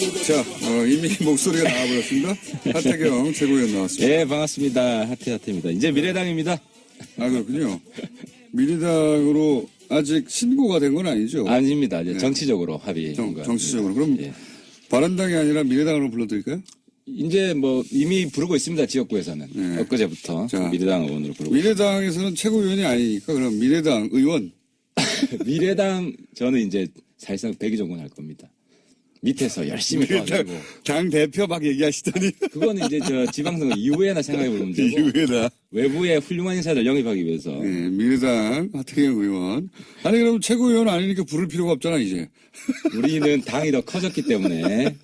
자, 이미 목소리가 나와버렸습니다. 하태경 최고위원 나왔습니다. 예, 반갑습니다. 하태입니다. 이제 미래당입니다. 아, 그렇군요. 미래당으로 아직 신고가 된 건 아니죠? 아닙니다. 이제 정치적으로 합의. 정치적으로. 그럼 예. 바른당이 아니라 미래당으로 불러드릴까요? 이제 뭐 이미 부르고 있습니다. 지역구에서는. 네. 엊그제부터 자, 미래당 의원으로 부르고 미래당에서는 최고위원이 아니니까 그럼 미래당 의원. 미래당 저는 이제 사실상 백의종군 할 겁니다. 밑에서 열심히 도와주고. 당 대표 막 얘기하시더니. 그거는 이제 저 지방선거 이후에나 생각해볼 문제고. 이후에다. 외부의 훌륭한 인사들 영입하기 위해서. 네, 미래당 하태경 의원. 아니 그럼 최고위원 아니니까 부를 필요가 없잖아 이제. 우리는 당이 더 커졌기 때문에.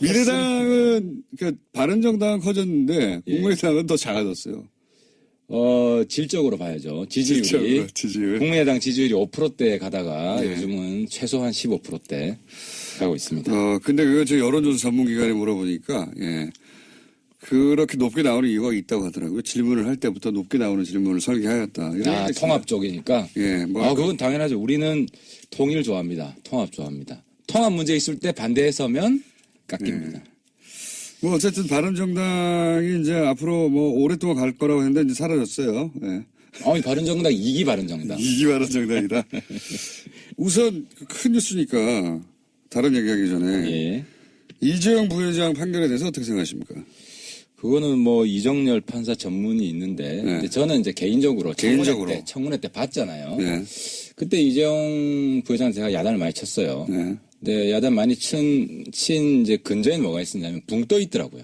미래당은 바른정당은 커졌는데 예. 국민의당은 더 작아졌어요. 질적으로 봐야죠. 지지율이. 지지율. 국민의당 지지율이 5%대 가다가 네. 요즘은 최소한 15%대 가고 있습니다. 근데 그거 저 여론조사 전문기관에 물어보니까, 예. 그렇게 높게 나오는 이유가 있다고 하더라고요. 질문을 할 때부터 높게 나오는 질문을 설계하였다. 통합 쪽이니까? 예. 그건 당연하죠. 우리는 통일 좋아합니다. 통합 좋아합니다. 통합 문제 있을 때 반대에 서면 깎입니다. 예. 뭐 어쨌든 바른정당이 이제 앞으로 뭐 오랫동안 갈 거라고 했는데 이제 사라졌어요. 예. 바른정당 2기 바른정당. 2기 바른정당이다. 우선 큰 뉴스니까 다른 얘기하기 전에 예. 이재용 부회장 판결에 대해서 어떻게 생각하십니까? 그거는 뭐 이정열 판사 전문이 있는데 네. 저는 이제 개인적으로 청문회 때 봤잖아요. 네. 그때 이재용 부회장 제가 야단을 많이 쳤어요. 네. 근데 야단 많이 친 이제 근저에는 뭐가 있었냐면 붕 떠 있더라고요.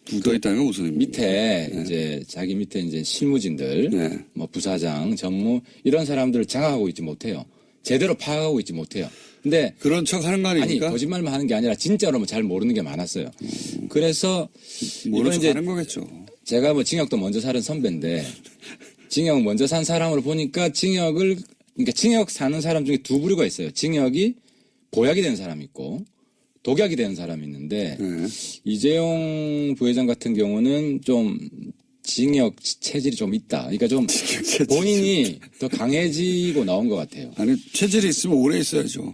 붕 떠 있다는 건 무슨 의미입니까? 밑에 이제 자기 밑에 이제 실무진들, 네. 뭐 부사장, 전무 이런 사람들을 장악하고 있지 못해요. 제대로 파악하고 있지 못해요. 근데 그런 척 하는 거 아닙니까? 아니 거짓말만 하는 게 아니라 진짜로 뭐 잘 모르는 게 많았어요. 그래서 모른 이건 척 이제 하는 거겠죠. 제가 뭐 징역도 먼저 살은 선배인데 징역 먼저 산 사람으로 보니까 그러니까 징역 사는 사람 중에 두 부류가 있어요. 징역이 보약이 되는 사람이 있고 독약이 되는 사람이 있는데 네. 이재용 부회장 같은 경우는 좀 징역 체질이 좀 있다. 그러니까 좀 본인이 더 강해지고 나온 것 같아요. 아니 체질이 있으면 오래 있어야죠.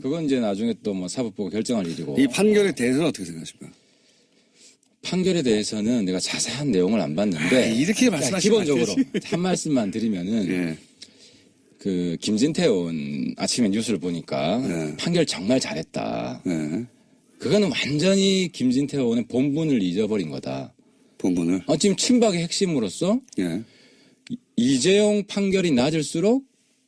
그건 이제 나중에 또 뭐 사법부가 결정할 일이고. 이 판결에 대해서는 어떻게 생각하십니까? 판결에 대해서는 내가 자세한 내용을 안 봤는데 이렇게 말씀하시면 기본적으로 한 말씀만 드리면은 예. 그 김진태 의원 아침에 뉴스를 보니까 네. 판결 정말 잘했다. 네. 그거는 완전히 김진태 의원의 본분을 잊어버린 거다. 본문을. 지금 친박의 핵심으로서 예. 이재용 판결이 낮을수록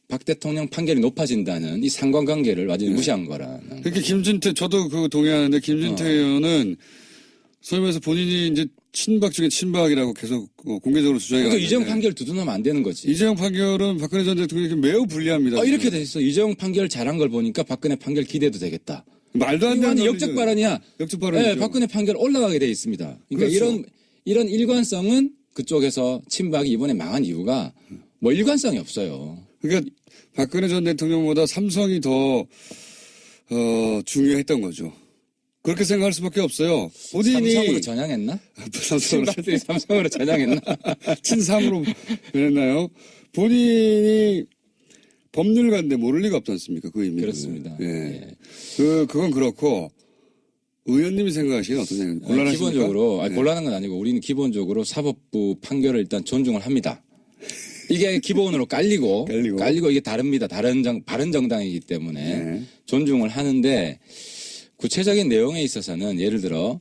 박 대통령 판결이 높아진다는 이 상관관계를 완전히 무시한 거라는. 그러니까 김진태 저도 그거 동의하는데 김진태 의원은 소위 말해서 본인이 이제 친박 중에 친박이라고 계속 공개적으로 주장해 그러니까 왔는데 이재용 판결 두둔하면 안 되는 거지. 이재용 판결은 박근혜 전 대통령에게 매우 불리합니다. 이렇게 돼 있어. 이재용 판결 잘한 걸 보니까 박근혜 판결 기대도 되겠다. 말도 안 되는 역적 발언이야. 역적 발언이죠. 네, 박근혜 판결 올라가게 돼 있습니다. 그러니까 그렇죠. 이런 일관성은 그쪽에서 친박이 이번에 망한 이유가 뭐 일관성이 없어요. 그러니까 박근혜 전 대통령보다 삼성이 더 중요했던 거죠. 그렇게 생각할 수밖에 없어요. 본인이 삼성으로 전향했나? 친박들이 삼성으로 전향했나? 친삼으로 변했나요? 본인이 법률가인데 모를 리가 없지 않습니까? 그 의미는. 그렇습니다. 예. 예. 그건 그렇고 의원님이 생각하시기엔 어떤 생각입니까? 곤란하십니까? 기본적으로 네. 곤란한 건 아니고 우리는 기본적으로 사법부 판결을 일단 존중을 합니다. 이게 기본으로 깔리고 이게 다릅니다. 바른 정당이기 때문에 네. 존중을 하는데 구체적인 내용에 있어서는 예를 들어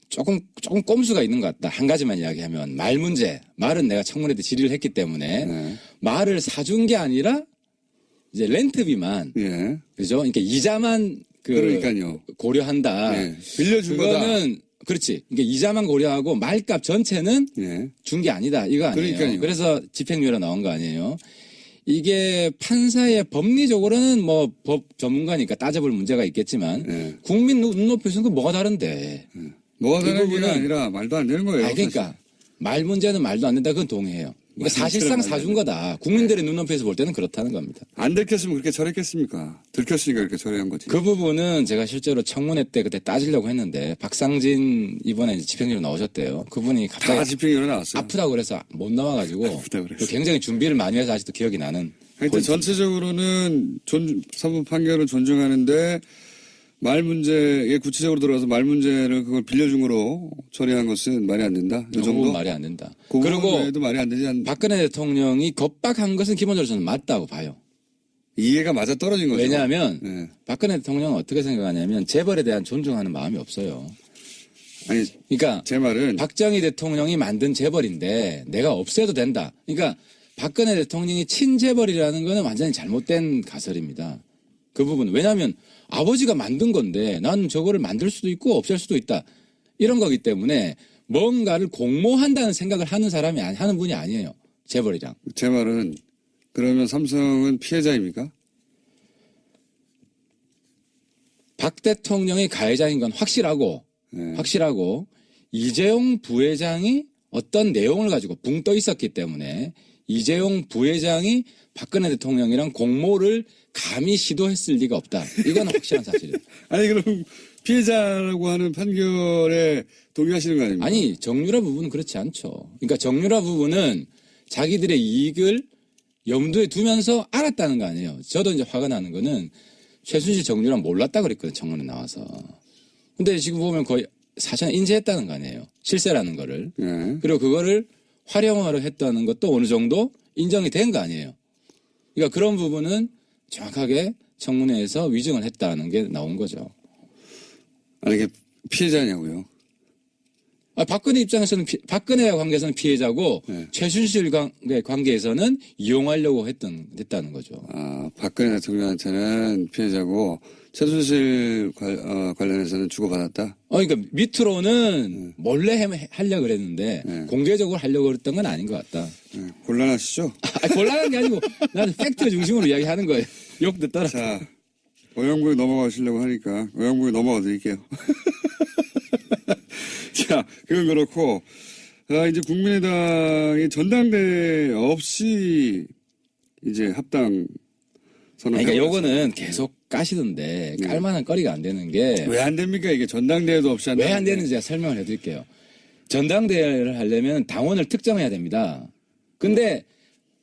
조금 꼼수가 있는 것 같다. 한 가지만 이야기하면 말 문제. 말은 내가 청문회 때 질의를 했기 때문에 네. 말을 사준 게 아니라 이제 렌트비만 예. 그죠? 그러니까 이자만 그러니까요. 고려한다. 예. 빌려준 거다. 그거는 그렇지. 그러니까 이자만 고려하고 말값 전체는 예. 준 게 아니다. 이거 아니에요. 그러니까요. 그래서 집행유예로 나온 거 아니에요. 이게 판사의 법리적으로는 뭐 법 전문가니까 따져볼 문제가 있겠지만 예. 국민 눈높이에서는 뭐가 다른데. 뭐가 다른 게 부분은- 아니라 말도 안 되는 거예요. 그러니까 말 문제는 말도 안 된다. 그건 동의해요. 그러니까 말 사실상 문제는 사준 거다. 국민들의 눈높이에서 볼 때는 그렇다는 겁니다. 안 들켰으면 그렇게 처리했겠습니까? 들켰으니까 그렇게 처리한 거지. 그 부분은 제가 실제로 청문회 때 그때 따지려고 했는데 박상진 이번에 이제 집행유예로 나오셨대요. 그분이 다 갑자기 집행유예로 나왔어요. 아프다고 그래서 못 나와가지고 아프다고 그랬어요. 굉장히 준비를 많이 해서 아직도 기억이 나는. 하여튼 전체적으로는 사법 판결을 존중하는데 말 문제에 구체적으로 들어가서 말 문제를 그걸 빌려준 거로 처리한 것은 말이 안 된다. 이 정도? 말이 안 된다. 그 그리고 외에도 말이 안 되지 않. 박근혜 대통령이 겁박한 것은 기본적으로 저는 맞다고 봐요. 이해가 맞아 떨어진 거죠. 왜냐하면 네. 박근혜 대통령은 어떻게 생각하냐면 재벌에 대한 존중하는 마음이 없어요. 아니 그러니까 제 말은 박정희 대통령이 만든 재벌인데 내가 없애도 된다. 그러니까 박근혜 대통령이 친재벌이라는 거는 완전히 잘못된 가설입니다. 그 부분. 왜냐하면 아버지가 만든 건데 나는 저거를 만들 수도 있고 없앨 수도 있다. 이런 거기 때문에 뭔가를 공모한다는 생각을 하는 사람이 하는 분이 아니에요. 재벌이랑. 제 말은 그러면 삼성은 피해자입니까? 박 대통령이 가해자인 건 확실하고 네. 이재용 부회장이 어떤 내용을 가지고 붕 떠 있었기 때문에 이재용 부회장이 박근혜 대통령이랑 공모를 감히 시도했을 리가 없다. 이건 확실한 사실이에요. 아니 그럼 피해자라고 하는 판결에 동의하시는 거 아닙니까? 아니 정유라 부분은 그렇지 않죠. 그러니까 정유라 부분은 자기들의 이익을 염두에 두면서 알았다는 거 아니에요. 저도 이제 화가 나는 거는 최순실 정유라 몰랐다 그랬거든요. 청문회 나와서. 근데 지금 보면 거의 사실 인지했다는 거 아니에요. 실세라는 거를. 예. 그리고 그거를 활용하려 했다는 것도 어느 정도 인정이 된 거 아니에요. 그러니까 그런 부분은 정확하게 청문회에서 위증을 했다는 게 나온 거죠. 아니 이게 피해자냐고요. 박근혜 입장에서는 박근혜와 관계에서는 피해자고 네. 최순실 관계에서는 이용하려고 했다는 거죠. 아 박근혜 대통령한테는 피해자고 최순실 관련해서는 주고받았다. 그러니까 밑으로는 몰래 하려고 그랬는데 네. 공개적으로 하려고 그랬던 건 아닌 것 같다. 네. 곤란하시죠? 곤란한 게 아니고 나는 팩트 중심으로 이야기하는 거예요. 욕 듣더라. 자 의원국에 넘어가시려고 하니까 의원국에 넘어가 드릴게요. 자 그건 그렇고 이제 국민의당이 전당대회 없이 이제 합당 선언. 그러니까 요거는 계속 까시던데 깔만한 거리가 안 되는 게 왜 안 됩니까? 이게 전당대회도 없이 왜 안 되는지 제가 설명을 해드릴게요. 전당대회를 하려면 당원을 특정해야 됩니다. 근데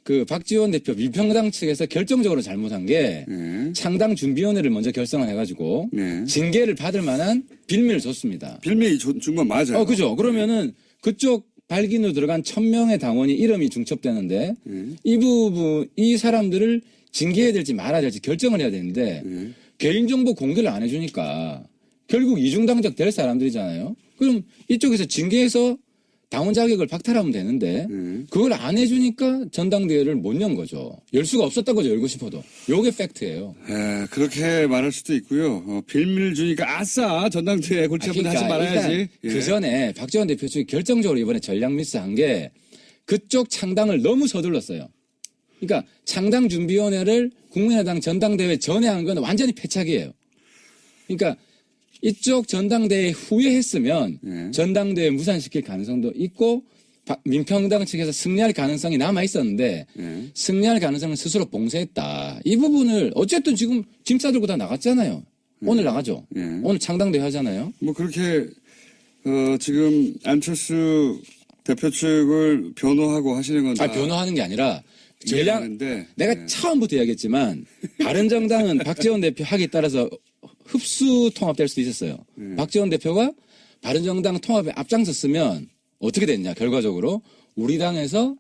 그 박지원 대표 민평당 측에서 결정적으로 잘못한 게 네. 창당 준비위원회를 먼저 결성을 해가지고 네. 징계를 받을 만한 빌미를 줬습니다. 빌미 준 건 맞아요. 그죠. 그러면은 그쪽 발기로 들어간 1000명의 당원이 이름이 중첩되는데 이 부분, 이 사람들을 징계해야 될지 말아야 될지 결정을 해야 되는데 개인정보 공개를 안 해주니까 결국 이중당적 될 사람들이잖아요. 그럼 이쪽에서 징계해서 당원 자격을 박탈하면 되는데 그걸 안 해주니까 전당대회를 못 연 거죠. 열 수가 없었던 거죠. 열고 싶어도. 요게 팩트예요. 그렇게 말할 수도 있고요. 빌미를 주니까 아싸 전당대회 골치 아픈데 하지 말아야지. 그 전에 박지원 대표 측이 결정적으로 이번에 전략 미스한 게 그쪽 창당을 너무 서둘렀어요. 그러니까 창당 준비위원회를 국민의당 전당대회 전에 한 건 완전히 패착이에요. 그러니까 이쪽 전당대회 후에 했으면 전당대회 무산시킬 가능성도 있고 민평당 측에서 승리할 가능성이 남아 있었는데 승리할 가능성을 스스로 봉쇄했다. 이 부분을 어쨌든 지금 짐 싸들고 다 나갔잖아요. 오늘 나가죠. 오늘 창당대회 하잖아요. 뭐 그렇게 지금 안철수 대표 측을 변호하고 하시는 건 다 변호하는 게 아니라 이해하는데 내가 처음부터 이야기했지만 바른정당은 박지원 대표 하기에 따라서 흡수 통합될 수도 있었어요. 박지원 대표가 바른정당 통합에 앞장섰으면 어떻게 됐냐. 결과적으로 우리 당에서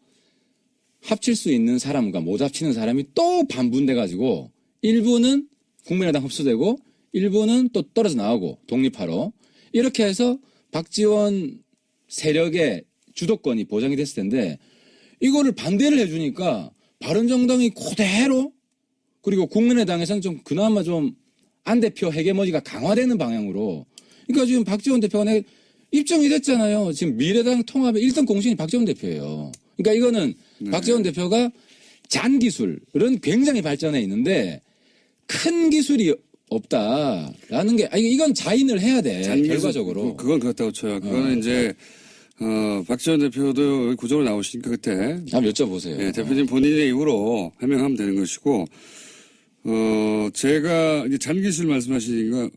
합칠 수 있는 사람과 못 합치는 사람이 또 반분돼가지고 일부는 국민의당 흡수되고 일부는 또 떨어져 나오고 독립하러 이렇게 해서 박지원 세력의 주도권이 보장이 됐을 텐데 이거를 반대를 해주니까 바른정당이 그대로 그리고 국민의당에서는 좀 그나마 좀 안 대표 헤게모니가 강화되는 방향으로 그러니까 지금 박지원 대표가 입증이 됐잖아요. 지금 미래당 통합의 1등 공신이 박지원 대표예요. 그러니까 이거는 박지원 대표가 잔 기술은 굉장히 발전해 있는데 큰 기술이 없다라는 게 이건 자인을 해야 돼. 결과적으로. 그건 그렇다고 쳐요. 그거는 이제 박지원 대표도 구조로 나오시니까 그때 한번 여쭤보세요. 대표님 본인의 입으로 해명하면 되는 것이고 제가 이제 잔기술 말씀하시니까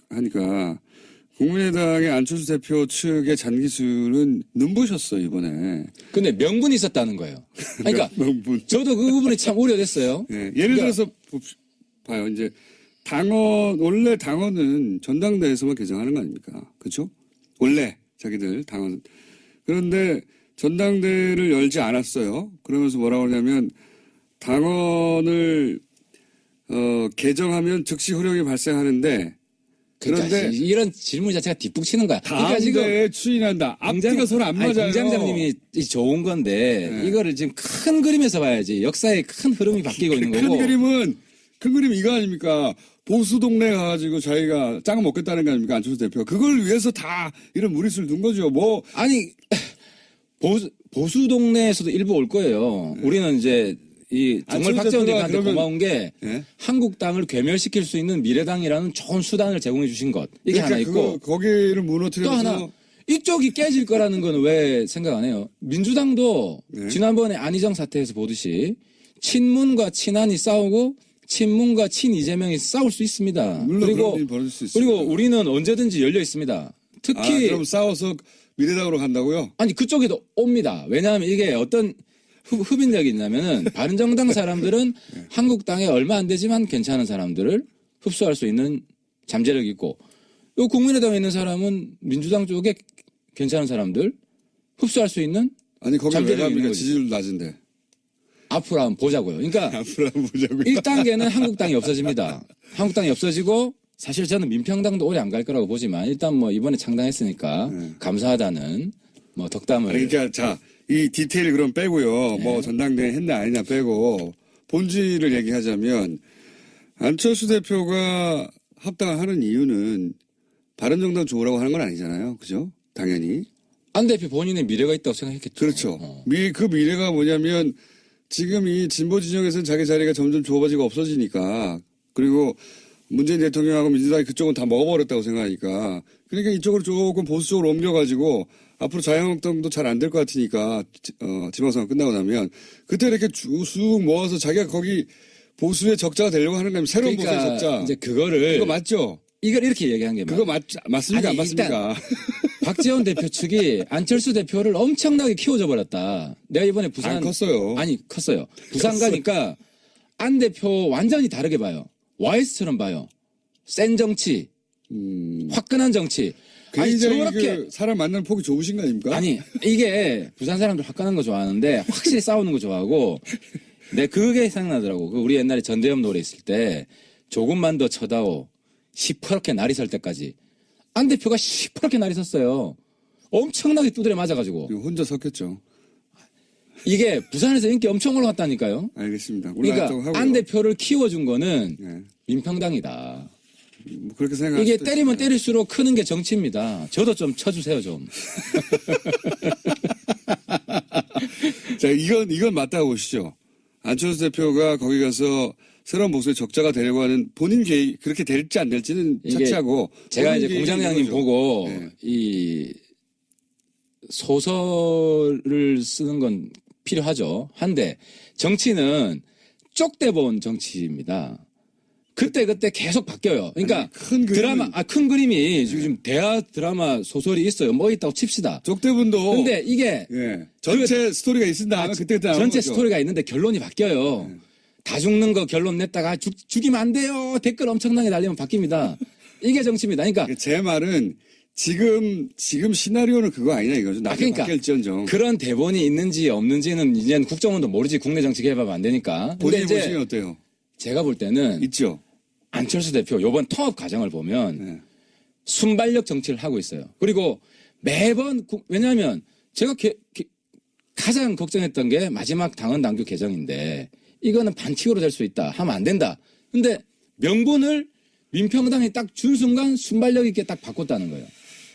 하니까 국민의당의 안철수 대표 측의 잔기술은 눈부셨어요, 이번에. 근데 명분이 있었다는 거예요. 그러니까 명분. 저도 그 부분이 참 우려됐어요. 예를 들어서 봐요. 이제 원래 당원은 전당대회에서만 개정하는 거 아닙니까? 그렇죠? 원래 자기들 당원. 그런데 전당대회를 열지 않았어요. 그러면서 뭐라고 하냐면 당원을 개정하면 즉시 효력이 발생하는데 그러니까 그런데 이런 질문 자체가 뒷북치는 거야. 다음 대회에 추인한다. 앞뒤가 서로 안 맞아요. 공장장님이 좋은 건데 네. 이거를 지금 큰 그림에서 봐야지. 역사의 큰 흐름이 바뀌고 있는 거고. 큰 그림 이거 아닙니까? 보수 동네 가가지고 자기가 짱 먹겠다는 거 아닙니까? 안철수 대표. 그걸 위해서 다 이런 무리수를 둔 거죠. 뭐 아니 보수 동네에서도 일부 올 거예요. 우리는 이제 정말 박지원 대표한테 고마운 게 예? 한국당을 괴멸시킬 수 있는 미래당이라는 좋은 수단을 제공해 주신 것. 이게 하나 있고 거기를 또 무너뜨려서 하나 이쪽이 깨질 거라는 건 왜 생각 안 해요? 민주당도 네. 지난번에 안희정 사태에서 보듯이 친문과 친한이 싸우고 친문과 친 이재명이 싸울 수 있습니다. 물론 그런 일이 벌어질 수 있습니다. 그리고 우리는 언제든지 열려 있습니다. 특히 그럼 싸워서 미래당으로 간다고요? 아니 그쪽에도 옵니다. 왜냐하면 이게 어떤 흡인력이 있냐면은 바른정당 사람들은 한국당에 얼마 안 되지만 괜찮은 사람들을 흡수할 수 있는 잠재력이 있고 요 국민의당에 있는 사람은 민주당 쪽에 괜찮은 사람들 흡수할 수 있는 아니 거기 왜 잠재력이 있는 갑니까? 거지. 지지율 낮은데. 앞으로 한번 보자고요. 그러니까 앞으로 한번 보자고요. 1단계는 한국당이 없어집니다. 한국당이 없어지고 사실 저는 민평당도 오래 안 갈 거라고 보지만 일단 뭐 이번에 창당했으니까 감사하다는 뭐 덕담을 그러니까 자, 이 디테일 그럼 빼고요. 뭐 전당대회 했나 아니냐 빼고 본질을 얘기하자면 안철수 대표가 합당을 하는 이유는 바른정당 좋으라고 하는 건 아니잖아요. 그죠? 당연히. 안 대표 본인의 미래가 있다고 생각했겠죠. 그렇죠. 그 미래가 뭐냐면 지금 이 진보 진영에서는 자기 자리가 점점 좁아지고 없어지니까 그리고 문재인 대통령하고 민주당이 그쪽은 다 먹어버렸다고 생각하니까 그러니까 이쪽으로 조금 보수 쪽으로 옮겨가지고 앞으로 자유한국당도 잘 안 될 것 같으니까 지방선거 끝나고 나면 그때 이렇게 쑥 모아서 자기가 거기 보수의 적자가 되려고 하는 거면 새로운 그러니까 보수의 적자. 이제 그거를 그거 맞죠? 이걸 이렇게 얘기한 게 그거 맞습니까? 아니, 안 맞습니까? 박지원 대표 측이 안철수 대표를 엄청나게 키워줘 버렸다. 내가 이번에 부산 안 컸어요. 아니 컸어요. 부산 가니까 안 대표 완전히 다르게 봐요. YS처럼 봐요. 센 정치, 화끈한 정치. 아니 굉장히 저렇게 사람 만나는 폭이 좁으신 거 아닙니까? 아니 이게 부산 사람들 화끈한 거 좋아하는데 확실히 싸우는 거 좋아하고 내 그게 생각나더라고. 우리 옛날에 전대협 노래 있을 때 조금만 더 쳐다오 시퍼렇게 날이 설 때까지 안 대표가 시퍼렇게 날이 섰어요. 엄청나게 두드려 맞아가지고 혼자 섰겠죠. 이게 부산에서 인기 엄청 올라갔다니까요. 알겠습니다. 그러니까 안 대표를 키워준 거는 네. 민평당이다. 뭐 그렇게 생각. 이게 때리면 때릴수록 크는 게 정치입니다. 저도 좀 쳐주세요 좀. 자, 이건 맞다고 보시죠. 안철수 대표가 거기 가서 새로운 보수의 적자가 되려고 하는 본인 계획, 그렇게 될지 안 될지는 차치하고. 제가 이제 공장장님 보고 네. 이 소설을 쓰는 건 필요하죠. 한데 정치는 쪽대본 정치입니다. 그때 계속 바뀌어요. 그러니까 아니, 큰 큰 그림이 지금 대하 드라마 소설이 있어요. 뭐 있다고 칩시다. 쪽대분도. 근데 이게 전체 스토리가 있습니다. 그때 전체 스토리가 있는데 결론이 바뀌어요. 다 죽는 거 결론 냈다가 죽이면 안 돼요. 댓글 엄청나게 달리면 바뀝니다. 이게 정치입니다. 그러니까 제 말은 지금 시나리오는 그거 아니냐 이거죠. 나중에 그러니까 바뀔지언정. 그런 대본이 있는지 없는지는 이제는 국정원도 모르지. 국내 정치 해봐면 안 되니까. 근데 본인이 이제 보시면 어때요? 제가 볼 때는 있죠. 안철수 대표 요번 통합 과정을 보면 네. 순발력 정치를 하고 있어요. 그리고 매번 왜냐하면 제가 가장 걱정했던 게 마지막 당헌 당규 개정인데 이거는 반칙으로 될 수 있다. 하면 안 된다. 근데 명분을 민평당이 딱 준 순간 순발력 있게 딱 바꿨다는 거예요.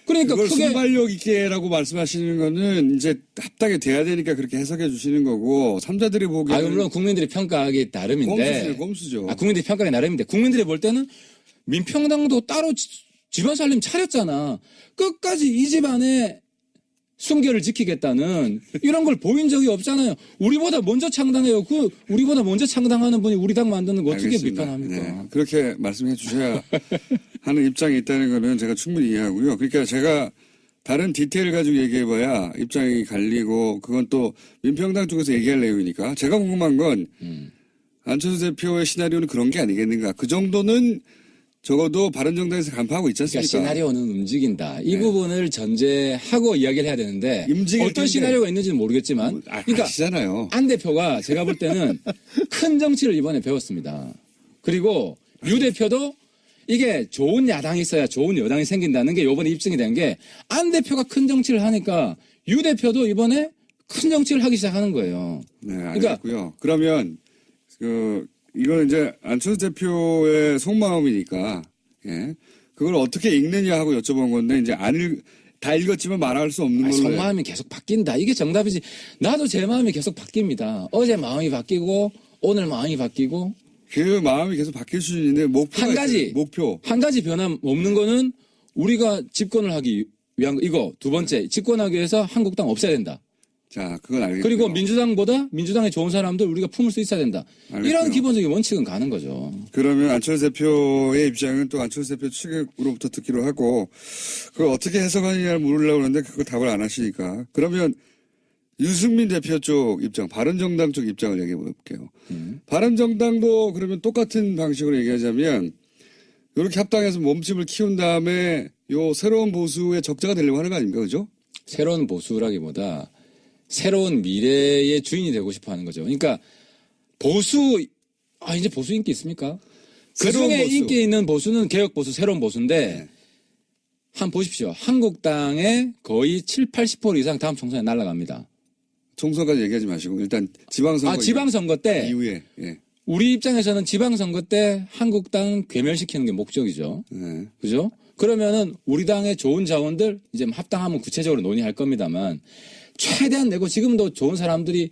그러니까 그걸 크게 순발력 있게라고 말씀하시는 거는 이제 합당이 돼야 되니까 그렇게 해석해 주시는 거고 3자들이 보기에는 물론 국민들이 평가하기 나름인데 꼼수죠. 국민들이 평가하기 나름인데 국민들이 볼 때는 민평당도 따로 집안 살림 차렸잖아. 끝까지 이 집안의 순결을 지키겠다는 이런 걸 보인 적이 없잖아요. 우리보다 먼저 창당해요. 우리보다 먼저 창당하는 분이 우리 당 만드는 거 어떻게 알겠습니다. 비판합니까? 네. 그렇게 말씀해 주셔야 하는 입장이 있다는 거는 제가 충분히 이해하고요. 그러니까 제가 다른 디테일 가지고 얘기해봐야 입장이 갈리고 그건 또 민평당 쪽에서 얘기할 내용이니까 제가 궁금한 건 안철수 대표의 시나리오는 그런 게 아니겠는가. 그 정도는 적어도 바른정당에서 간파하고 있지 그러니까 않습니까? 시나리오는 움직인다. 이 네. 부분을 전제하고 이야기를 해야 되는데 움직일 어떤 텐데. 시나리오가 있는지는 모르겠지만 그러니까 아시잖아요. 안 대표가 제가 볼 때는 큰 정치를 이번에 배웠습니다. 그리고 유 대표도 이게 좋은 야당이 있어야 좋은 여당이 생긴다는 게 이번에 입증이 된 게 안 대표가 큰 정치를 하니까 유 대표도 이번에 큰 정치를 하기 시작하는 거예요. 네, 그러니까 알겠고요. 그러면 이거는 이제 안철수 대표의 속마음이니까 예. 그걸 어떻게 읽느냐 하고 여쭤본 건데 이제 다 읽었지만 말할 수 없는 걸로. 속마음이 계속 바뀐다. 이게 정답이지. 나도 제 마음이 계속 바뀝니다. 어제 마음이 바뀌고 오늘 마음이 바뀌고 그 마음이 계속 바뀔 수준인데 목표가 한 가지 있어요. 목표. 한 가지 변함 없는 거는 우리가 집권을 하기 위한 거. 이거 두 번째 집권하기 위해서 한국당 없애야 된다. 자, 그건 알겠고요. 그리고 민주당에 좋은 사람들 우리가 품을 수 있어야 된다. 알겠고요. 이런 기본적인 원칙은 가는 거죠. 그러면 안철수 대표의 입장은 또 안철수 대표 측으로부터 듣기로 하고 그걸 어떻게 해석하느냐를 물으려고 하는데 그거 답을 안 하시니까. 그러면 유승민 대표 쪽 입장, 바른정당 쪽 입장을 얘기해 볼게요. 바른정당도 그러면 똑같은 방식으로 얘기하자면 이렇게 합당해서 몸집을 키운 다음에 요 새로운 보수의 적자가 되려고 하는 거 아닙니까? 그죠? 새로운 보수라기보다 새로운 미래의 주인이 되고 싶어 하는 거죠. 그러니까 이제 보수 인기 있습니까? 그 새로운 중에 보수. 인기 있는 보수는 개혁 보수, 새로운 보수인데 네. 한번 보십시오. 한국당의 거의 70-80% 이상 다음 총선에 날아갑니다. 총선까지 얘기하지 마시고 일단 지방선거 지방선거 때 이후에 예. 우리 입장에서는 지방선거 때 한국당 괴멸시키는 게 목적이죠. 네. 그죠? 그러면은 우리 당의 좋은 자원들 이제 합당하면 구체적으로 논의할 겁니다만 최대한 내고 지금도 좋은 사람들이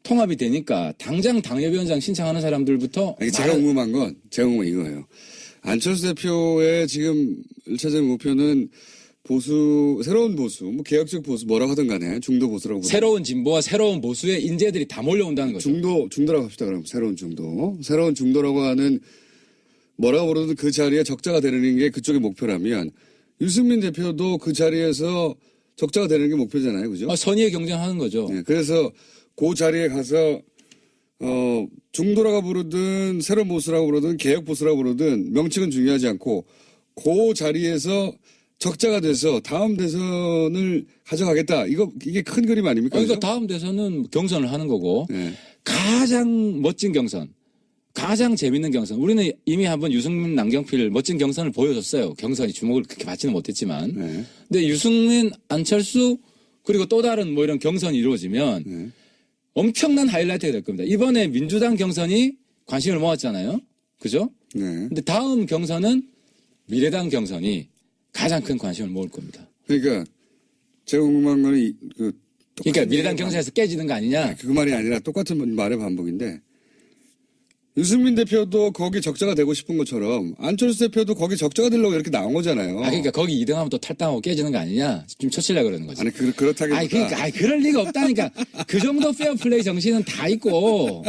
통합이 되니까 당장 당협위원장 신청하는 사람들부터 제가 궁금한 이거예요. 안철수 대표의 지금 1차적인 목표는 새로운 보수, 뭐 개혁적 보수 뭐라고 하든 간에 중도 보수라고 새로운 진보와 새로운 보수의 인재들이 다 몰려온다는 거죠. 중도라고 합시다. 그럼 새로운 중도라고 하는 뭐라고 부르든 그 자리에 적자가 되는 게 그쪽의 목표라면 유승민 대표도 그 자리에서 적자가 되는 게 목표잖아요. 그죠? 선의의 경쟁하는 거죠. 네, 그래서 그 자리에 가서 중도라고 부르든 새로운 보수라고 부르든 개혁 보수라고 부르든 명칭은 중요하지 않고 그 자리에서 적자가 돼서 다음 대선을 가져가겠다. 이게 큰 그림 아닙니까? 그러니까 그죠? 다음 대선은 경선을 하는 거고 네. 가장 멋진 경선, 가장 재밌는 경선. 우리는 이미 한번 유승민, 남경필 멋진 경선을 보여줬어요. 경선이 주목을 그렇게 받지는 못했지만. 네. 근데 유승민, 안철수 그리고 또 다른 뭐 이런 경선이 이루어지면 네. 엄청난 하이라이트가 될 겁니다. 이번에 민주당 경선이 관심을 모았잖아요. 그죠? 네. 근데 다음 경선은 미래당 경선이 가장 큰 관심을 모을 겁니다. 그러니까 제가 궁금한 거는 그러니까 미래당 경선에서 깨지는 거 아니냐? 그 말이 아니라 똑같은 말의 반복인데 유승민 대표도 거기 적자가 되고 싶은 것처럼 안철수 대표도 거기 적자가 되려고 이렇게 나온 거잖아요. 그러니까 거기 2등하면 또 탈당하고 깨지는 거 아니냐? 좀 쳐치려고 그러는 거지. 아니 그렇다기보다 그럴 리가 없다니까. 그 정도 페어플레이 정신은 다 있고.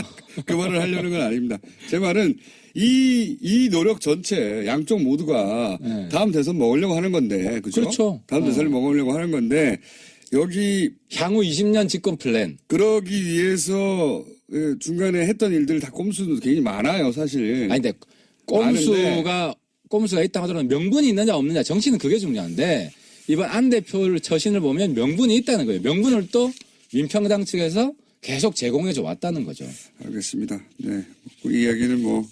그 말을 하려는 건 아닙니다. 제 말은 이 노력 전체 양쪽 모두가 네. 다음 대선 먹으려고 하는 건데 그죠? 그렇죠. 다음 대선을 먹으려고 하는 건데 여기 향후 20년 집권 플랜. 그러기 위해서 중간에 했던 일들 다 꼼수도 굉장히 많아요 사실. 아니 근데 꼼수가 있다고 하더라도 명분이 있느냐 없느냐 정치는 그게 중요한데 이번 안 대표를 처신을 보면 명분이 있다는 거예요. 명분을 또 민평당 측에서 계속 제공해줘 왔다는 거죠. 알겠습니다. 네. 이 이야기는 뭐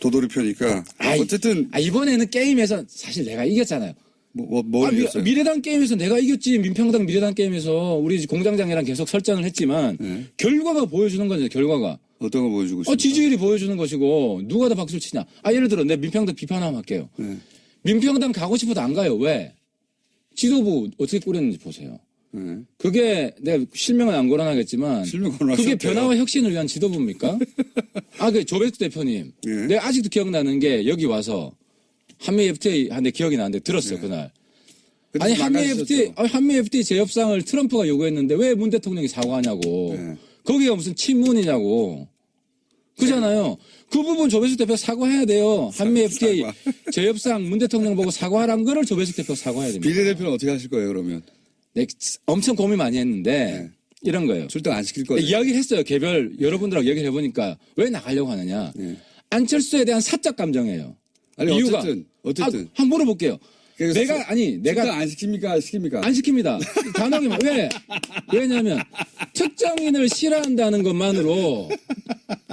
도돌이 표니까 어쨌든 이번에는 게임에서 사실 내가 이겼잖아요. 뭘 이겼어요? 미래당 게임에서 내가 이겼지. 민평당 미래당 게임에서 우리 공장장이랑 계속 설전을 했지만 네. 결과가 보여주는 거죠. 결과가. 어떤 거 보여주고 싶어요? 지지율이 보여주는 것이고 누가 더 박수를 치냐. 예를 들어 내 민평당 비판 한번 할게요. 네. 민평당 가고 싶어도 안 가요. 왜? 지도부 어떻게 꾸렸는지 보세요. 네. 그게 내가 실명은 안 거론하겠지만 실명 거론하셔도 그게 돼요. 변화와 혁신을 위한 지도부입니까? 그 조배수 대표님. 네. 내가 아직도 기억나는 게 여기 와서 한미 FTA 한데 기억이 나는데 들었어요. 네. 그날. 그때 아니 망가지셨죠? 한미 FTA 재협상을 트럼프가 요구했는데 왜 문 대통령이 사과하냐고. 네. 거기가 무슨 친문이냐고. 그잖아요. 그 부분 조배수 대표 사과해야 돼요. 한미 FTA 재협상 문 대통령 보고 사과하라는 거를 조배수 대표 사과해야 됩니다. 비례대표는 어떻게 하실 거예요 그러면? 네, 엄청 고민 많이 했는데 네. 이런 거예요. 출당 안 시킬 거예요? 이야기를 했어요. 여러분들하고 얘기를 해보니까 왜 나가려고 하느냐. 네. 안철수에 대한 사적 감정이에요. 아니, 이유가 어쨌든. 한번 물어볼게요. 그래서 내가 안 시킵니까? 시킵니까? 안 시킵니다. 단호하게만. 왜냐하면 특정인을 싫어한다는 것만으로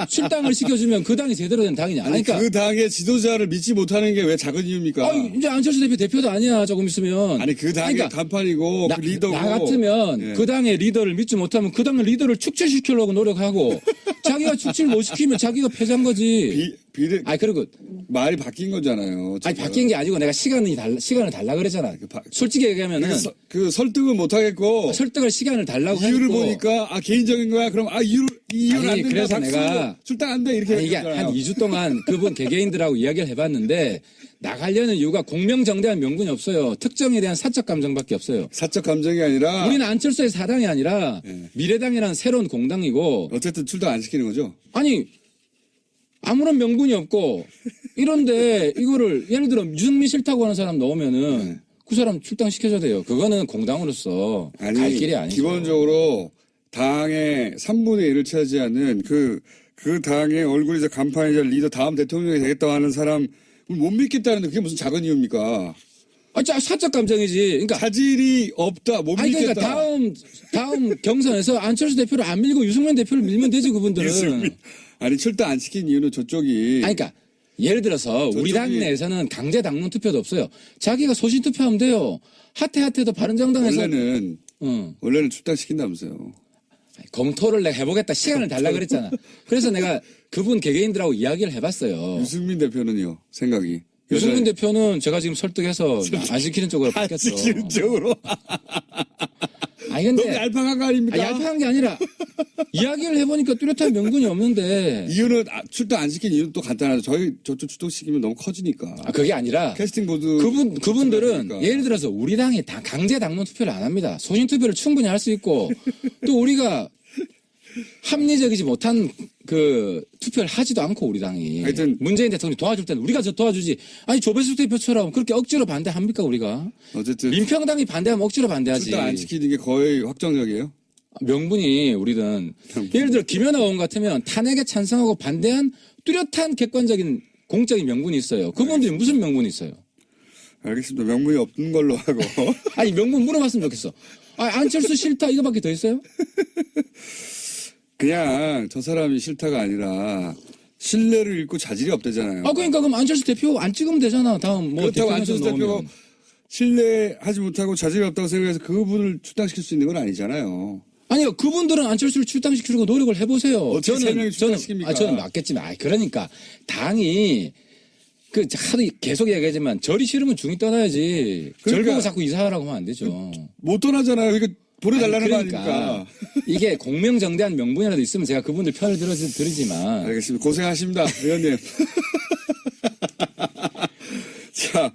출당을 시켜주면 그 당이 제대로 된 당이냐. 아니, 그 당의 지도자를 믿지 못하는 게 왜 작은 이유입니까? 이제 안철수 대표도 아니야. 조금 있으면. 아니, 그 당의 그러니까 간판이고 그 리더고. 나 같으면 예. 그 당의 리더를 믿지 못하면 그 당의 리더를 축출시키려고 노력하고 자기가 축출 못 시키면 자기가 패자인 거지. 그리고 말이 바뀐 거잖아요. 바뀐 게 아니고 내가 시간을 달라 그랬잖아. 솔직히 얘기하면은 그 설득을 못 하겠고 설득할 시간을 달라고 이유를 했고. 보니까 개인적인 거야. 그럼 이유는 안 된다. 그래서 내가 출당 안 돼. 이렇게 이게 한 2주 동안 그분 개개인들하고 이야기를 해봤는데 나가려는 이유가 공명정대한 명분이 없어요. 특정에 대한 사적 감정밖에 없어요. 사적 감정이 아니라 우리는 안철수의 사당이 아니라 예. 미래당이라는 새로운 공당이고 어쨌든 출당 안 시키는 거죠. 아니 아무런 명분이 없고 이런데 이거를 예를 들어 유승민 싫다고 하는 사람 넣으면은 그 사람 출당시켜줘야 돼요. 그거는 공당으로서 갈 길이 아니죠. 기본적으로 당의 3분의 1을 차지하는 그 당의 얼굴이자 간판이자 리더 다음 대통령이 되겠다고 하는 사람 못 믿겠다는데 그게 무슨 작은 이유입니까? 사적 감정이지. 그러니까 자질이 없다. 못 믿겠다. 그러니까 다음 경선에서 안철수 대표를 안 밀고 유승민 대표를 밀면 되지 그분들은. 아니 출당 안 시킨 이유는 저쪽이. 그러니까 예를 들어서 우리 당 내에서는 강제 당론 투표도 없어요. 자기가 소신 투표하면 돼요. 하태도 바른정당에서 원래는 출당 시킨다면서요. 검토를 내가 해보겠다. 시간을 달라 그랬잖아. 그래서 내가 그분 개개인들하고 이야기를 해봤어요. 유승민 대표는요. 생각이. 유승민 대표는 제가 지금 설득해서 안 시키는 쪽으로 바뀌었어. 안 시키는 쪽으로. 근데 너무 얄팍한 거 아닙니까? 얄팍한 게 아니라 이야기를 해보니까 뚜렷한 명분이 없는데. 이유는 출당 안 시킨 이유는 또 간단하죠. 저쪽 출동시키면 너무 커지니까. 그게 아니라 캐스팅 보드 그분들은 예를 들어서 우리 당이 강제 당론 투표를 안 합니다. 소신 투표를 충분히 할 수 있고 또 우리가 합리적이지 못한 그 투표를 하지도 않고 우리 당이 하여튼 문재인 대통령이 도와줄 때는 우리가 도와주지. 아니 조배수 대표처럼 그렇게 억지로 반대합니까 우리가? 어쨌든 민평당이 반대하면 억지로 반대하지. 출당 안 시키는 게 거의 확정적이에요. 명분이 우리는 예를 들어 김연아 의원 같으면 탄핵에 찬성하고 반대한 뚜렷한 객관적인 공적인 명분이 있어요. 그분들이 무슨 명분이 있어요? 알겠습니다. 명분이 없는 걸로 하고. 아니 명분 물어봤으면 좋겠어. 안철수 싫다 이거밖에 더 있어요? 그냥 저 사람이 싫다가 아니라 신뢰를 잃고 자질이 없대잖아요. 그러니까 그럼 안철수 대표 안 찍으면 되잖아. 다음 그렇다고 안철수 대표가 신뢰하지 못하고 자질이 없다고 생각해서 그분을 출당시킬 수 있는 건 아니잖아요. 아니요, 그분들은 안철수를 출당시키려고 노력을 해보세요. 어떻게 세 명이 출당시킵니까? 저는 맞겠지만, 그러니까 당이 하도 계속 얘기하지만 절이 싫으면 중이 떠나야지. 절 보고 자꾸 이사하라고 하면 안 되죠. 못 떠나잖아요. 이거 보내달라는 거 아닙니까? 이게 공명정대한 명분이라도 있으면 제가 그분들 편을 들으지만. 알겠습니다. 고생하십니다, 의원님. 자,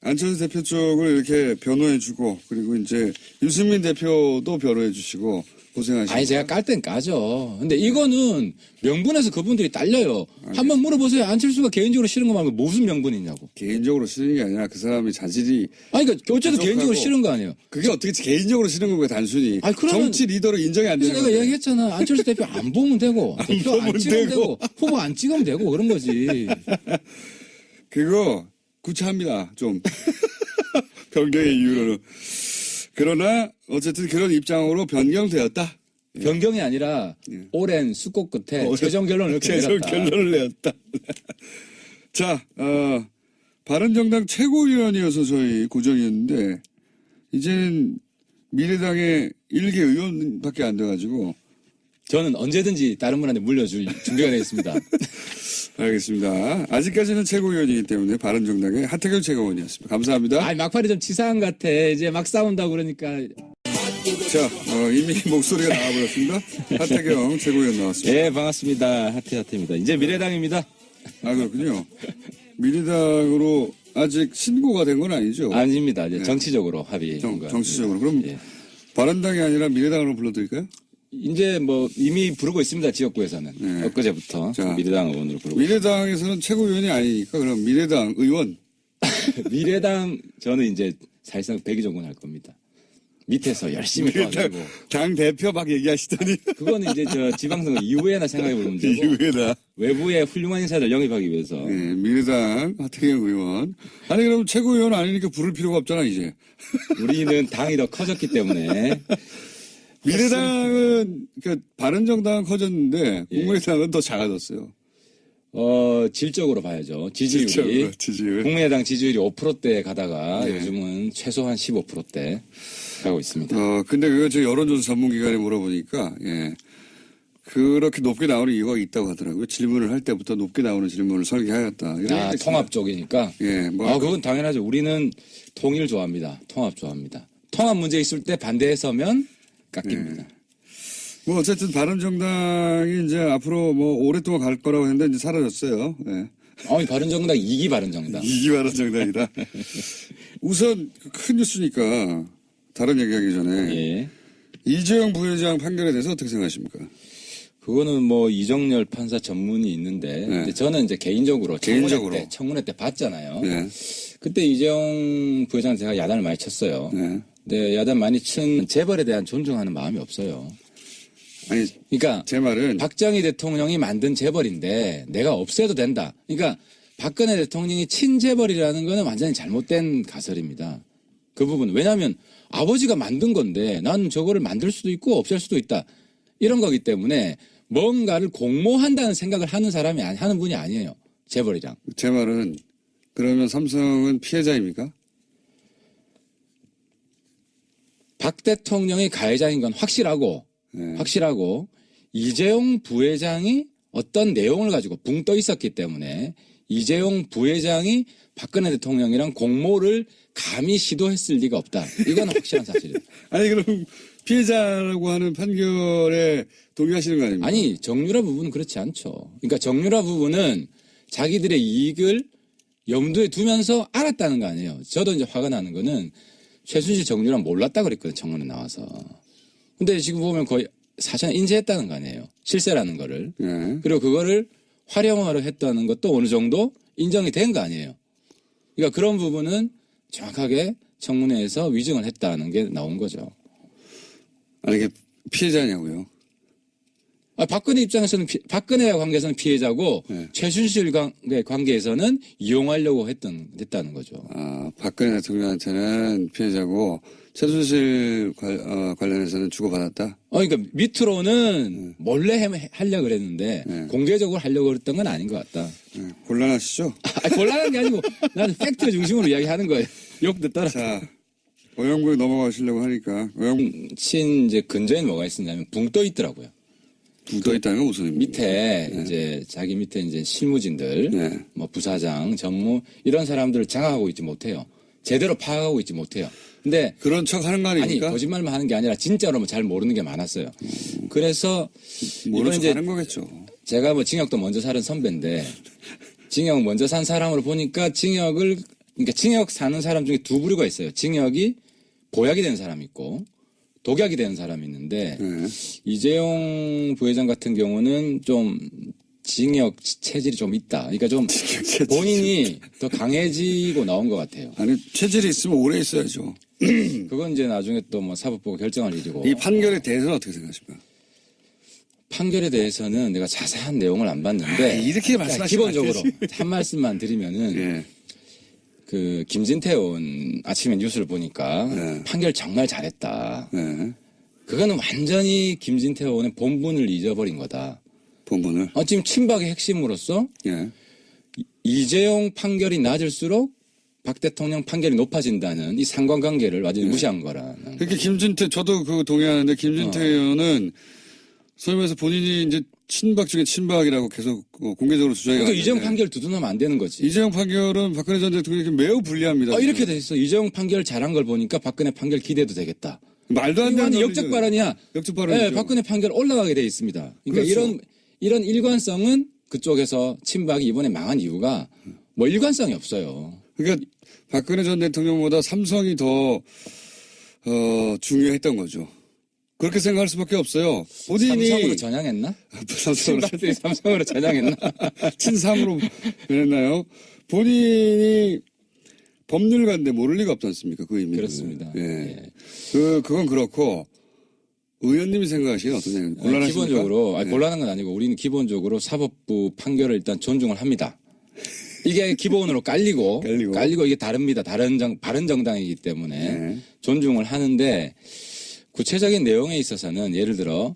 안철수 대표 쪽을 이렇게 변호해주고, 그리고 이제 유승민 대표도 변호해주시고, 고생하십니다. 아니, 제가 깔 땐 까죠. 근데 이거는 명분에서 그분들이 딸려요. 한번 물어보세요. 안철수가 개인적으로 싫은 거 말고 무슨 명분이 있냐고. 개인적으로 싫은 게 아니라 그 사람이 자질이. 그러니까 어쨌든 개인적으로 싫은 거 아니에요. 그게 어떻게 개인적으로 싫은 거고요, 단순히. 정치 리더로 인정이 안 되는 거예요. 내가 얘기했잖아. 안철수 대표 안 보면 되고. 대표 안 찍으면 되고. 후보 안 찍으면 되고 그런 거지. 그거 구차합니다. 좀. 변경의 이유로는. 그러나 어쨌든 그런 입장으로 변경되었다. 변경이 아니라 오랜 수고 끝에 최종 결론을 이렇게 내렸다. 최종 결론을 내었다. 자, 바른정당 최고위원이어서 저희 고정이었는데 이제는 미래당의 1개 의원밖에 안 돼가지고 저는 언제든지 다른 분한테 물려줄 준비가 되어 있습니다. 알겠습니다. 아직까지는 최고위원이기 때문에 바른정당의 하태경 최고위원이었습니다. 감사합니다. 막판이 좀 치사한 것 같아. 이제 막 싸운다고 그러니까. 자, 이미 목소리가 나와버렸습니다. 하태경 최고위원 나왔습니다. 네, 반갑습니다. 하태입니다. 이제 미래당입니다. 그렇군요. 미래당으로 아직 신고가 된 건 아니죠? 아닙니다. 이제 정치적으로 합의. 정치적으로. 그럼 바른당이 아니라 미래당으로 불러드릴까요? 이제 이미 부르고 있습니다. 지역구에서는. 네. 엊그제부터 미래당 의원으로 부르고 미래당에서는 최고위원이 아니니까 그럼 미래당 의원. 미래당 저는 이제 사실상 백의종군 할 겁니다. 밑에서 열심히 도와주고. 당 대표 막 얘기하시더니. 그거는 이제 지방선거 이후에나 생각해 볼 문제고. 이후에나. 외부의 훌륭한 인사들 영입하기 위해서. 예, 미래당 하태경 의원. 아니 그럼 최고위원 아니니까 부를 필요가 없잖아 이제. 우리는 당이 더 커졌기 때문에. 미래당은 그러니까 바른정당은 커졌는데 국민의당은 더 작아졌어요. 질적으로 봐야죠. 지지율이. 질적으로, 지지율. 국민의당 지지율이 5%대 가다가 네. 요즘은 최소한 15%대 가고 있습니다. 근데 그거 저 여론조사 전문기관에 물어보니까, 예. 그렇게 높게 나오는 이유가 있다고 하더라고요. 질문을 할 때부터 높게 나오는 질문을 설계하였다. 통합 쪽이니까. 예, 그건 당연하죠. 우리는 통일 좋아합니다. 통합 좋아합니다. 통합 문제 있을 때 반대에 서면 깎입니다. 뭐 어쨌든 바른정당이 이제 앞으로 뭐 오랫동안 갈 거라고 했는데 이제 사라졌어요. 예. 바른정당 2기 바른정당. 이기 바른정당이다. 우선 큰 뉴스니까 다른 얘기하기 전에 예. 이재용 부회장 판결에 대해서 어떻게 생각하십니까? 그거는 뭐 이정열 판사 전문이 있는데 네. 근데 저는 이제 개인적으로 청문회 때 봤잖아요. 네. 그때 이재용 부회장 제가 야단을 많이 쳤어요. 네. 근데 야단 많이 친 재벌에 대한 존중하는 마음이 없어요. 아니, 그러니까 제 말은 박정희 대통령이 만든 재벌인데 내가 없애도 된다. 그러니까 박근혜 대통령이 친재벌이라는 거는 완전히 잘못된 가설입니다. 그 부분. 왜냐하면 아버지가 만든 건데 나는 저거를 만들 수도 있고 없앨 수도 있다. 이런 거기 때문에 뭔가를 공모한다는 생각을 하는 사람이 하는 분이 아니에요. 재벌이랑. 제 말은 그러면 삼성은 피해자입니까? 박 대통령이 가해자인 건 확실하고 네. 이재용 부회장이 어떤 내용을 가지고 붕 떠 있었기 때문에 이재용 부회장이 박근혜 대통령이랑 공모를 감히 시도했을 리가 없다. 이건 확실한 사실이에요. 아니 그럼 피해자라고 하는 판결에 동의하시는 거 아닙니까? 아니 정유라 부분은 그렇지 않죠. 그러니까 정유라 부분은 자기들의 이익을 염두에 두면서 알았다는 거 아니에요. 저도 이제 화가 나는 거는 최순실 정유라 몰랐다 그랬거든요. 청문회 나와서. 근데 지금 보면 거의 사실 인지했다는 거 아니에요. 실세라는 거를. 예. 그리고 그거를 활용화로 했다는 것도 어느 정도 인정이 된 거 아니에요. 그러니까 그런 부분은 정확하게 청문회에서 위증을 했다는 게 나온 거죠. 아니 이게 피해자냐고요? 박근혜 입장에서는 박근혜와 관계에서는 피해자고 네. 최순실 관계에서는 이용하려고 했다는 거죠. 박근혜 대통령한테는 피해자고 최순실 관련해서는 주고받았다? 그러니까 밑으로는 몰래 하려고 그랬는데 네. 공개적으로 하려고 그랬던 건 아닌 것 같다. 네. 곤란하시죠? 곤란한 게 아니고 나는 팩트 중심으로 이야기하는 거예요. 욕 듣더라. 자, 오영구에 넘어가시려고 하니까 친 이제 근저에는 뭐가 있었냐면 붕 떠 있더라고요. 붙어 있다는 건 무슨 의미입니까? 밑에 이제 자기 밑에 이제 실무진들, 네. 뭐 부사장, 전무 이런 사람들을 장악하고 있지 못해요. 제대로 파악하고 있지 못해요. 근데 그런 척 하는 거 아니 아닙니까? 거짓말만 하는 게 아니라 진짜로 뭐 잘 모르는 게 많았어요. 그래서 모른 이번 척 이제 하는 거겠죠. 제가 뭐 징역도 먼저 살은 선배인데 징역 먼저 산 사람으로 보니까 그러니까 징역 사는 사람 중에 두 부류가 있어요. 징역이 보약이 되는 사람이 있고 독약이 되는 사람이 있는데 네. 이재용 부회장 같은 경우는 좀 징역 체질이 좀 있다. 그러니까 좀 본인이 더 강해지고 나온 것 같아요. 아니 체질이 있으면 오래 있어야죠. 그건 이제 나중에 또 뭐 사법부가 결정할 일이고. 이 판결에 대해서는 어떻게 생각하십니까? 판결에 대해서는 내가 자세한 내용을 안 봤는데 이렇게 말씀하시면 기본적으로 안 되지. 한 말씀만 드리면은 예. 그 김진태 의원 아침에 뉴스를 보니까 네. 판결 정말 잘했다. 네. 그거는 완전히 김진태 의원의 본분을 잊어버린 거다. 본문을. 지금 친박의 핵심으로서 예. 이재용 판결이 낮을수록 박 대통령 판결이 높아진다는 이 상관관계를 완전히 무시한 거라는. 그렇게 김진태 저도 그거 동의하는데 김진태 의원은 소위 말해서 본인이 이제 친박 중에 친박이라고 계속 공개적으로 주장해 그러니까 왔는데 이재용 판결 두둔하면 안 되는 거지. 이재용 판결은 박근혜 전 대통령에게 매우 불리합니다. 이렇게 돼 있어. 이재용 판결 잘한 걸 보니까 박근혜 판결 기대도 되겠다. 말도 안 되는 이건 역적 발언이야. 역적 발언이죠. 네, 박근혜 판결 올라가게 돼 있습니다. 그러니까 그렇죠. 이런 일관성은 그쪽에서 친박이 이번에 망한 이유가 뭐 일관성이 없어요. 그러니까 박근혜 전 대통령보다 삼성이 더 중요했던 거죠. 그렇게 생각할 수밖에 없어요. 본인이 삼성으로 전향했나? 삼성으로 친박들이 삼성으로 전향했나? 친삼으로 변했나요? 본인이 법률가인데 모를 리가 없지 않습니까? 그 의미는. 그렇습니다. 예. 예. 그건 그렇고 의원님이 생각하시기엔 어떠냐요? 곤란하십니까? 기본적으로 네. 곤란한 건 아니고 우리는 기본적으로 사법부 판결을 일단 존중을 합니다. 이게 기본으로 깔리고 이게 다릅니다. 바른 정당이기 때문에 네. 존중을 하는데 구체적인 내용에 있어서는 예를 들어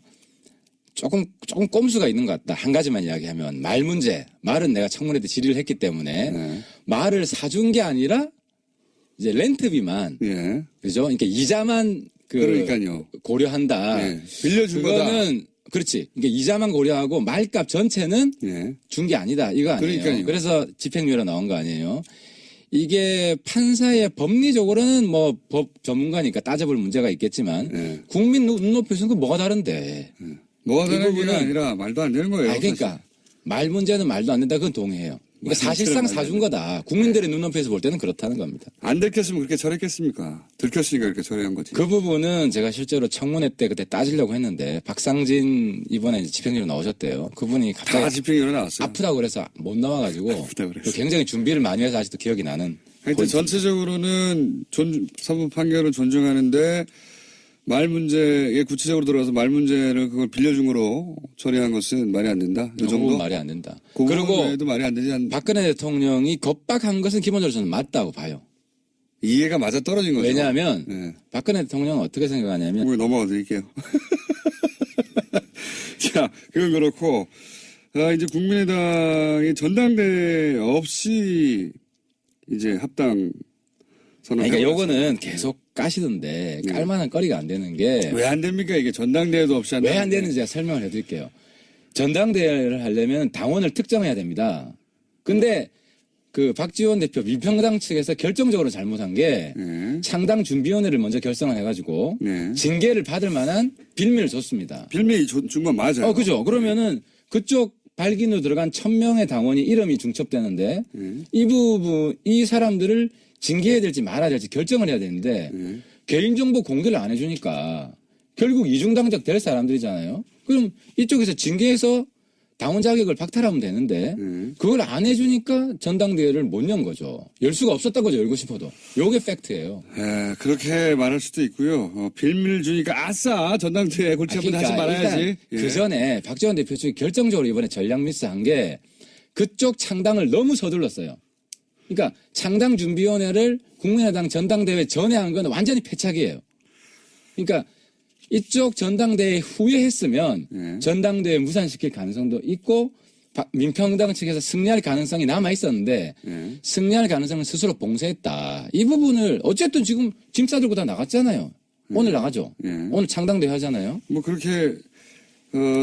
조금 꼼수가 있는 것 같다. 한 가지만 이야기하면 말 문제. 말은 내가 청문회 때 질의를 했기 때문에 네. 말을 사준 게 아니라 이제 렌트비만 예. 그죠? 그러니까 이자만 그러니까요. 고려한다. 예. 빌려준 거다. 그거는 그렇지. 그러니까 이자만 고려하고 말값 전체는 예. 준 게 아니다. 이거 아니에요. 그러니까요. 그래서 집행유예로 나온 거 아니에요. 이게 판사의 법리적으로는 뭐 법 전문가니까 따져볼 문제가 있겠지만 예. 국민 눈높이에서는 그 뭐가 다른데. 뭐가 이 다른 게 부분은- 아니라 말도 안 되는 거예요. 아니, 그러니까 말 문제는 말도 안 된다. 그건 동의해요. 그러니까 말 사실상 문제는 사준 거다. 국민들의 눈높이에서 볼 때는 그렇다는 겁니다. 안 들켰으면 그렇게 처리했겠습니까? 들켰으니까 그렇게 처리한 거지. 그 부분은 제가 실제로 청문회 때 그때 따지려고 했는데 박상진 이번에 이제 집행유예로 나오셨대요. 그분이 다 갑자기 집행유예 나왔어요. 아프다고 그래서 못 나와가지고 아프다고 그랬어요. 굉장히 준비를 많이 해서 아직도 기억이 나는. 하여튼 전체적으로는 사법 판결을 존중하는데 말 문제에 구체적으로 들어가서 말 문제를 그걸 빌려준 거로 처리한 것은 말이 안 된다. 이 그 정도? 부분 말이 안 된다. 그 부분 그리고 외에도 말이 안 되지 않 박근혜 대통령이 겁박한 것은 기본적으로 저는 맞다고 봐요. 이해가 맞아 떨어진 거죠. 왜냐하면 예. 박근혜 대통령은 어떻게 생각하냐면 거기 넘어가 드릴게요. 자, 그건 그렇고, 이제 국민의당이 전당대회 없이 이제 합당 선언. 그러니까 요거는 계속 까시던데 깔만한 거리가 안 되는 게 왜 안 됩니까? 이게 전당대회도 없이 왜 안 되는지 제가 설명을 해드릴게요. 전당대회를 하려면 당원을 특정해야 됩니다. 근데 그 박지원 대표 민평당 측에서 결정적으로 잘못한 게 네. 창당 준비위원회를 먼저 결성을 해가지고 네. 징계를 받을 만한 빌미를 줬습니다. 빌미 준 건 맞아요. 그죠. 그러면은 그쪽 발기로 들어간 1000명의 당원이 이름이 중첩되는데 이 부분, 이 사람들을 징계해야 될지 말아야 될지 결정을 해야 되는데 개인정보 공개를 안 해주니까 결국 이중당적 될 사람들이잖아요. 그럼 이쪽에서 징계해서 당원 자격을 박탈하면 되는데 그걸 안 해주니까 전당대회를 못 연 거죠. 열 수가 없었던 거죠. 열고 싶어도. 요게 팩트예요. 예, 그렇게 말할 수도 있고요. 빌미를 주니까 아싸 전당대회 골치 아프다 하지 말아야지. 일단 예. 그 전에 박지원 대표 측이 결정적으로 이번에 전략 미스한 게 그쪽 창당을 너무 서둘렀어요. 그러니까 창당준비위원회를 국민의당 전당대회 전에 한 건 완전히 패착이에요. 그러니까 이쪽 전당대회 후에 했으면 전당대회 무산시킬 가능성도 있고 민평당 측에서 승리할 가능성이 남아 있었는데 승리할 가능성을 스스로 봉쇄했다. 이 부분을 어쨌든 지금 짐 싸들고 다 나갔잖아요. 오늘 나가죠. 오늘 창당대회 하잖아요. 뭐 그렇게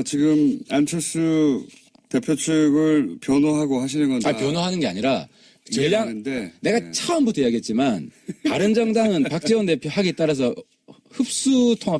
지금 안철수 대표 측을 변호하고 하시는 건 다 변호하는 게 아니라 이해하는데, 내가 예. 처음부터 이야기했지만 바른정당은 박지원 대표 하기에 따라서 흡수 통합